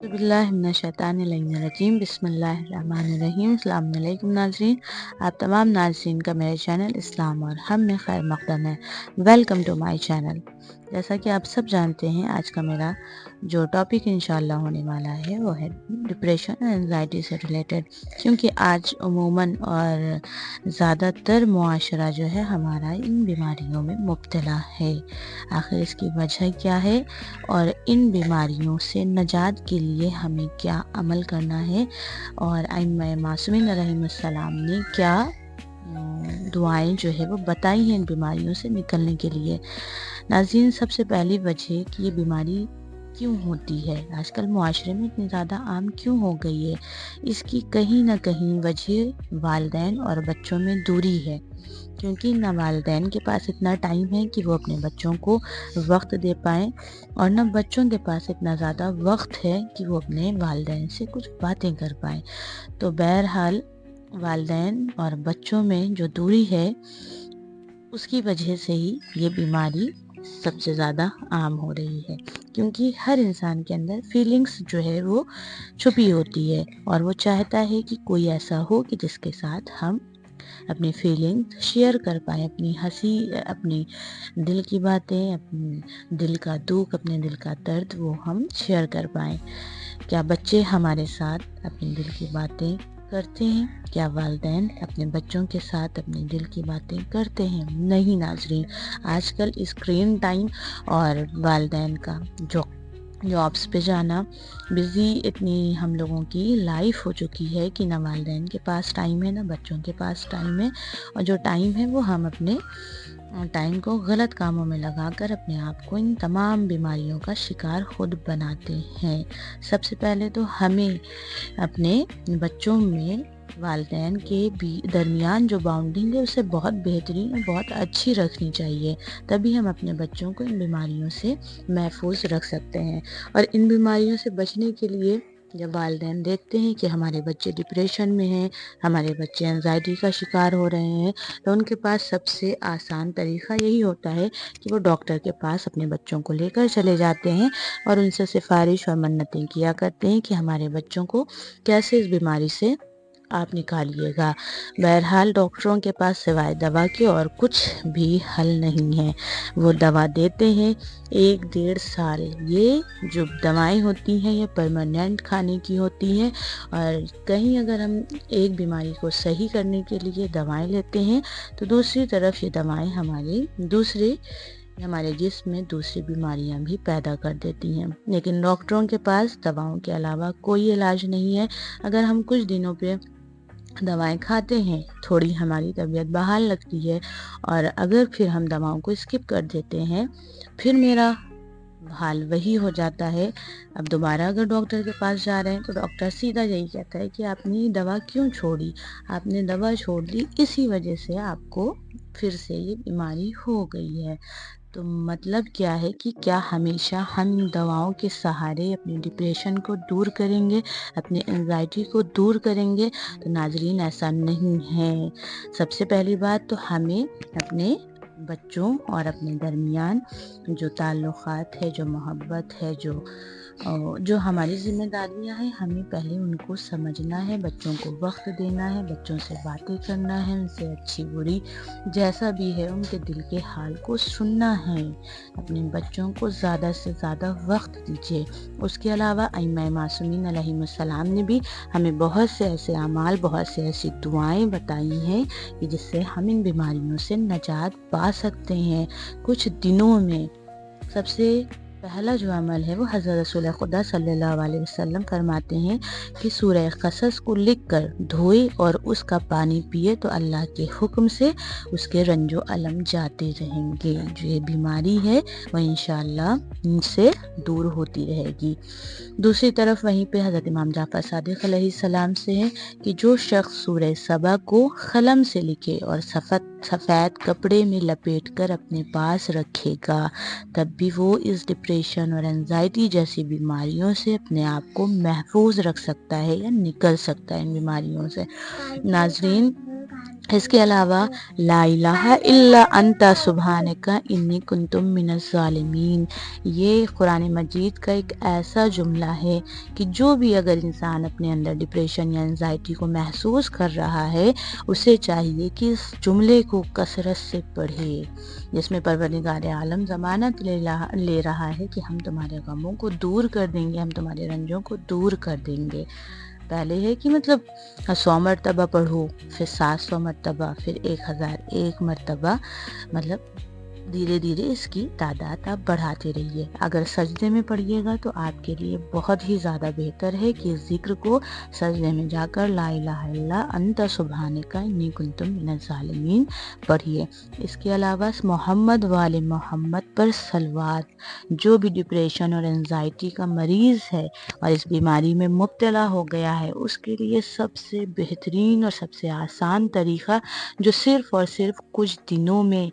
बिस्मिल्लाहिर्रहमानिर्रहीम बिस्मिल्लाहिर्रहमानिर्रहीम। अस्सलाम वालेकुम नाज़रीन, आप तमाम नाज़रीन का मेरे चैनल इस्लाम और हम में खैर मक़दम है। Welcome to my channel. जैसा कि आप सब जानते हैं, आज का मेरा जो टॉपिक इंशाल्लाह होने वाला है वो है डिप्रेशन और एंजाइटी से रिलेटेड, क्योंकि आज उमूमन और ज़्यादातर मुआशरा जो है हमारा इन बीमारियों में मुब्तला है। आखिर इसकी वजह क्या है और इन बीमारियों से नजात के लिए हमें क्या अमल करना है और आइम्मा मासूमीन अलैहिमुस्सलाम ने क्या दुआएं जो है वो बताई हैं इन बीमारियों से निकलने के लिए। नाज़रीन, सबसे पहली वजह कि ये बीमारी क्यों होती है, आजकल मुआशरे में इतनी ज़्यादा आम क्यों हो गई है, इसकी कहीं ना कहीं वजह वालिदैन और बच्चों में दूरी है। क्योंकि ना वालिदैन के पास इतना टाइम है कि वो अपने बच्चों को वक्त दे पाएँ और ना बच्चों के पास इतना ज़्यादा वक्त है कि वो अपने वालिदैन से कुछ बातें कर पाएँ। तो बहरहाल वालिदैन और बच्चों में जो दूरी है उसकी वजह से ही ये बीमारी सबसे ज़्यादा आम हो रही है। क्योंकि हर इंसान के अंदर फीलिंग्स जो है वो छुपी होती है और वो चाहता है कि कोई ऐसा हो कि जिसके साथ हम अपनी फीलिंग्स शेयर कर पाएँ, अपनी हंसी, अपनी दिल की बातें, अपने दिल का दुख, अपने दिल का दर्द वो हम शेयर कर पाएँ। क्या बच्चे हमारे साथ अपने दिल की बातें करते हैं? क्या वालिदैन अपने बच्चों के साथ अपने दिल की बातें करते हैं? नहीं नाज़रीन, आजकल स्क्रीन टाइम और वालिदैन का जॉब्स पे जाना, बिज़ी इतनी हम लोगों की लाइफ हो चुकी है कि ना वालिदैन के पास टाइम है ना बच्चों के पास टाइम है, और जो टाइम है वो हम अपने टाइम को गलत कामों में लगाकर अपने आप को इन तमाम बीमारियों का शिकार खुद बनाते हैं। सबसे पहले तो हमें अपने बच्चों में वालिदैन के दरमियान जो बाउंडिंग है उसे बहुत बेहतरीन और बहुत अच्छी रखनी चाहिए, तभी हम अपने बच्चों को इन बीमारियों से महफूज रख सकते हैं। और इन बीमारियों से बचने के लिए जब वालिदैन देखते हैं कि हमारे बच्चे डिप्रेशन में हैं, हमारे बच्चे एंजाइटी का शिकार हो रहे हैं, तो उनके पास सबसे आसान तरीका यही होता है कि वो डॉक्टर के पास अपने बच्चों को लेकर चले जाते हैं और उनसे सिफारिश और मन्नतें किया करते हैं कि हमारे बच्चों को कैसे इस बीमारी से आप निकालिएगा। बहरहाल डॉक्टरों के पास सिवाय दवा के और कुछ भी हल नहीं है। वो दवा देते हैं 1-1.5 साल। ये जो दवाएं होती हैं ये परमानेंट खाने की होती हैं, और कहीं अगर हम एक बीमारी को सही करने के लिए दवाएं लेते हैं तो दूसरी तरफ ये दवाएं हमारे जिस्म में दूसरी बीमारियां भी पैदा कर देती हैं। लेकिन डॉक्टरों के पास दवाओं के अलावा कोई इलाज नहीं है। अगर हम कुछ दिनों पे दवाएं खाते हैं, थोड़ी हमारी तबीयत बहाल लगती है, और अगर फिर हम दवाओं को स्किप कर देते हैं, फिर मेरा हाल वही हो जाता है। अब दोबारा अगर डॉक्टर के पास जा रहे हैं तो डॉक्टर सीधा यही कहता है कि आपने ये दवा क्यों छोड़ी, आपने दवा छोड़ दी, इसी वजह से आपको फिर से ये बीमारी हो गई है। तो मतलब क्या है कि क्या हमेशा हम दवाओं के सहारे अपने डिप्रेशन को दूर करेंगे, अपने एंजाइटी को दूर करेंगे? तो नाजरीन, ऐसा नहीं है। सबसे पहली बात तो हमें अपने बच्चों और अपने दरमियान जो ताल्लुक़ात है, जो मोहब्बत है, जो हमारी ज़िम्मेदारियां हैं, हमें पहले उनको समझना है, बच्चों को वक्त देना है, बच्चों से बातें करना है, उनसे अच्छी बुरी जैसा भी है उनके दिल के हाल को सुनना है। अपने बच्चों को ज़्यादा से ज़्यादा वक्त दीजिए। उसके अलावा अइम्मा मासूमीन अलैहिमुस्सलाम ने भी हमें बहुत से ऐसे अमाल, बहुत से ऐसी दुआएं बताई हैं कि जिससे हम इन बीमारियों से निजात पा सकते हैं कुछ दिनों में। सबसे पहला जो अमल है वो हज़रत रसूल खुदा सल्लल्लाहु अलैहि वसल्लम फरमाते हैं कि सूरह क़सस को लिखकर धोए और उसका पानी पिए तो अल्लाह के हुक्म से उसके रंजो अलम जाते रहेंगे। जो ये बीमारी है वह इंशाअल्लाह इनसे दूर होती रहेगी। दूसरी तरफ वहीं पे हज़रत इमाम जाफ़र सादिक़ अलैहिस्सलाम से है कि जो शख्स सूरह सबा को कलम से लिखे और सफ़ेद कपड़े में लपेट कर अपने पास रखेगा, तब भी वो इस डिप्रेशन और एंजाइटी जैसी बीमारियों से अपने आप को महफूज रख सकता है या निकल सकता है इन बीमारियों से। नाजरीन, اس کے علاوہ لا الہ الا انت سبحانک انی کنت من الظالمین، یہ قرآن مجید کا ایک ایسا جملہ ہے کہ جو بھی اگر انسان اپنے اندر ڈپریشن یا انزائٹی کو محسوس کر رہا ہے، اسے چاہیے کہ اس جملے کو کثرت سے پڑھے، جس میں پروردگار عالم ضمانت لے رہا ہے کہ ہم تمہارے غموں کو دور کر دیں گے، ہم تمہارے رنجوں کو دور کر دیں گے۔ پہلے ہے کہ مطلب 100 مرتبہ پڑھو، پھر 700 مرتبہ، پھر 1001 مرتبہ، مطلب دھیرے دھیرے اس کی تعداد آپ بڑھاتے رہیے۔ اگر سجدے میں پڑھیے گا تو آپ کے لیے بہت ہی زیادہ بہتر ہے کہ اس ذکر کو سجدے میں جا کر لا الہ الا انت سبحانک انی کنت من الظالمین پڑھیے۔ اس کے علاوہ محمد وال محمد پر صلوات، جو بھی ڈپریشن اور انزائٹی کا مریض ہے اور اس بیماری میں مبتلا ہو گیا ہے، اس کے لیے سب سے بہترین اور سب سے آسان طریقہ جو صرف اور صرف کچھ دنوں میں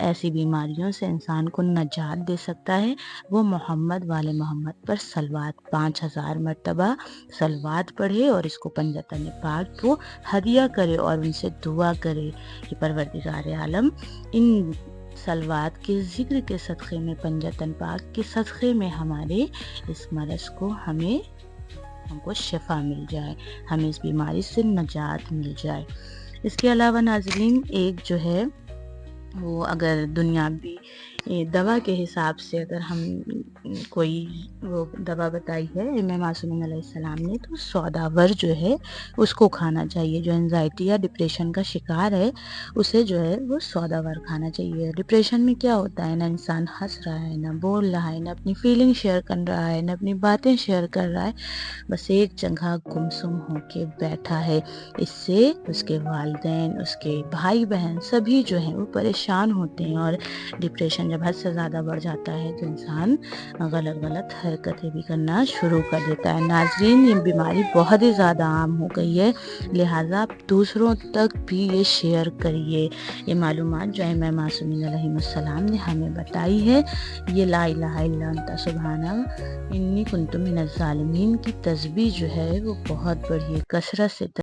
ایسی بیماریوں سے انسان کو نجات دے سکتا ہے، وہ محمد وال محمد پر صلوات 5000 مرتبہ صلوات پڑھے اور اس کو پنجتن پاک کو ہدیہ کرے اور ان سے دعا کرے کہ پروردگار عالم ان صلوات کے ذکر کے صدقے میں، پنجتن پاک کے صدقے میں ہمارے اس مرض کو ہم کو شفا مل جائے، ہمیں اس بیماری سے نجات مل جائے۔ اس کے علاوہ ناظرین، ایک جو ہے وہ اگر دنیاوی دوا کے حساب سے اگر ہم کوئی وہ دوا بتائی ہے امام معصومین علیہ السلام نے، تو سوداور جو ہے اس کو کھانا چاہیے۔ جو انزائٹی یا ڈپریشن کا شکار ہے اسے جو ہے وہ سوداور کھانا چاہیے۔ ڈپریشن میں کیا ہوتا ہے، نہ انسان ہنس رہا ہے، نہ بول رہا ہے، نہ اپنی فیلنگ شیئر کر رہا ہے، نہ اپنی باتیں شیئر کر رہا ہے، بس ایک جگہ گمسم ہو کے بیٹھا ہے۔ اس سے اس کے والدین، اس کے بھائی بہن سبھی جو ہیں وہ پریشان ہوتے ہیں، اور ڈپریشن جب حد سے زیادہ بڑھ جاتا ہے تو انسان غلط حرکتیں بھی کرنا شروع کر دیتا ہے۔ ناظرین، یہ بیماری بہت ہی زیادہ عام ہو گئی ہے، لہٰذا آپ دوسروں تک بھی یہ شیئر کریے۔ یہ معلومات جو امام معصومین علیہ السلام نے ہمیں بتائی ہے، یہ لا الہ الا انت سبحانک انی کنت من الظالمین کی تسبیح جو ہے وہ بہت بڑی ہے، کثرت سے